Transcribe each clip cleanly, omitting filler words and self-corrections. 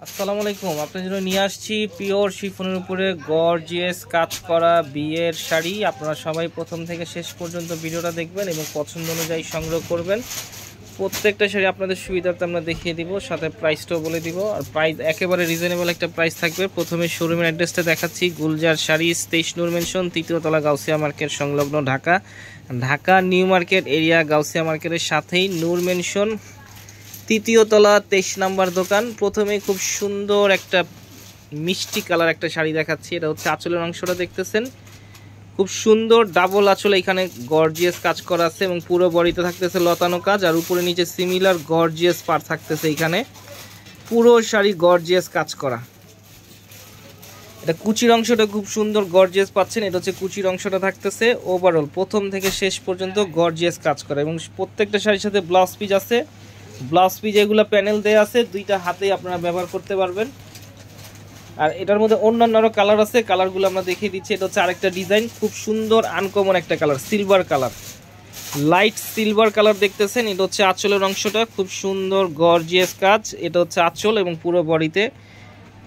আসসালামু আলাইকুম। আপনার জন্য নিয়ে আসছি পিওর শিফনের উপরে গর্জিয়াস কাজ করা বিয়ের শাড়ি। আপনারা সবাই প্রথম থেকে শেষ পর্যন্ত ভিডিওটা দেখবেন এবং পছন্দ অনুযায়ী সংগ্রহ করবেন। প্রত্যেকটা শাড়ি আপনাদের সুবিধার্থে আমরা দেখিয়ে দিব, সাথে প্রাইসটাও বলে দিব। আর প্রাইস একেবারে রিজনেবল একটা প্রাইস থাকবে। প্রথমে শোরুমের অ্যাড্রেসটা দেখাচ্ছি, গুলজার শাড়ি, 23 নূর মেনশন, 3য় তলা, গাউসিয়া মার্কেট সংলগ্ন, Dhaka. Dhaka new market area, Gausia মার্কেটের সাথেই নূর মেনশন, 3য় তলা, 23 নাম্বার দোকান। প্রথমে খুব সুন্দর একটা মিষ্টি কালার একটা শাড়ি দেখাচ্ছি। এটা হচ্ছে আঁচলের অংশটা দেখতেছেন, খুব সুন্দর ডাবল আঁচলে এখানে গর্জিয়াস কাজ করা আছে এবং পুরো বডিতে থাকতেছে লতানো কাজ, আর উপরে নিচে সিমিলার গর্জিয়াস পার থাকতেছে। এখানে পুরো শাড়ি গর্জিয়াস কাজ করা। এটা কুচির অংশটা খুব সুন্দর গর্জিয়াস পাচ্ছেন। এটা হচ্ছে কুচির অংশটা থাকতেছে। ওভারঅল প্রথম থেকে শেষ পর্যন্ত গর্জিয়াস কাজ করা এবং প্রত্যেকটা শাড়ির সাথে ব্লাউজ পিস আছে। ব্লাউজ পিস এগুলো প্যানেল দেওয়া আছে, দুইটা হাতেই আপনারা ব্যবহার করতে পারবেন। আর এটার মধ্যে অন্যান্য আরও কালার আছে, কালারগুলো আমরা দেখিয়ে দিচ্ছি। এটা হচ্ছে আরেকটা ডিজাইন, খুব সুন্দর আনকমন একটা colour, silver colour, light silver colour দেখতেছেন। এটা হচ্ছে আঁচলের অংশটা, খুব সুন্দর গর্জিয়াস কাজ। এটা হচ্ছে আঁচল এবং পুরো বডিতে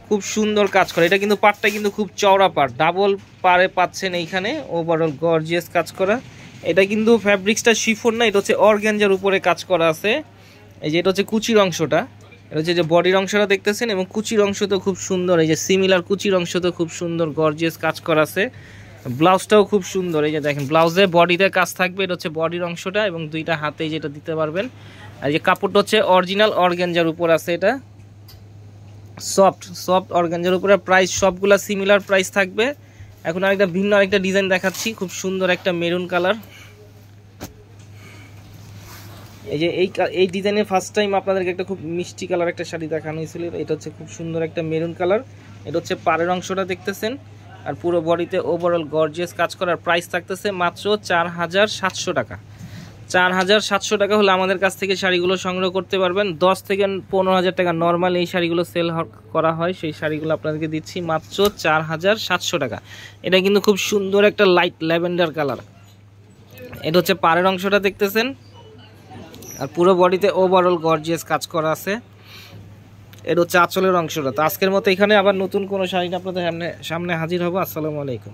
খুব সুন্দর কাজ করে। এটা কিন্তু পাটটা কিন্তু খুব চওড়া পাট, ডাবল পারে পাচ্ছেন এইখানে। ওভারঅল গর্জিয়াস কাজ করা। এটা কিন্তু ফ্যাব্রিক্সটা শিফন না, এটা হচ্ছে অর্গানজার উপরে কাজ করা আছে। এই যে এটা হচ্ছে কুচির অংশটা, এটা হচ্ছে যে বডির অংশটা দেখতেছেন এবং কুচির অংশ তো খুব সুন্দর। এই যে সিমিলার কুচির অংশ তো খুব সুন্দর গর্জিয়াস কাজ করা আছে। ব্লাউজটাও খুব সুন্দর, এই যে দেখেন ব্লাউজে বডিতে কাজ থাকবে। এটা হচ্ছে বডির অংশটা এবং দুইটা হাতে যেটা দিতে পারবেন। আর এই যে কাপড়টা হচ্ছে অরিজিনাল অর্গানজার উপর আছে, এটা সফট অর্গানজার উপরে। প্রাইস সবগুলা সিমিলার প্রাইস থাকবে। এখন আরেকটা ভিন্ন আরেকটা ডিজাইন দেখাচ্ছি, খুব সুন্দর একটা মেরুন কালার। এই যে এই ডিজাইনের ফার্স্ট টাইম আপনাদেরকে একটা খুব মিষ্টি কালার একটা শাড়ি দেখানো হয়েছিল। এটা হচ্ছে খুব সুন্দর একটা মেরুন কালার। এটা হচ্ছে পাড়ের অংশটা দেখতেছেন, আর পুরো বডিতে ওভারঅল গর্জিয়াস কাজ করার প্রাইস থাকতেছে মাত্র 4700 টাকা। 4700 টাকা হলে আমাদের কাছ থেকে শাড়িগুলো সংগ্রহ করতে পারবেন। 10 থেকে 15,000 টাকা নর্মাল এই শাড়িগুলো সেল করা হয়, সেই শাড়িগুলো আপনাদেরকে দিচ্ছি মাত্র 4700 টাকা। এটা কিন্তু খুব সুন্দর একটা লাইট ল্যাভেন্ডার কালার। এটা হচ্ছে পাড়ের অংশটা দেখতেছেন, আর পুরো বডিতে ওভারঅল গর্জিয়াস কাজ করা আছে। এটা হচ্ছে আঁচলের অংশটা। তো আজকের মতো এখানে আবার নতুন কোনো শাড়ি আপনাদের সামনে হাজির হবো। আসসালামু আলাইকুম।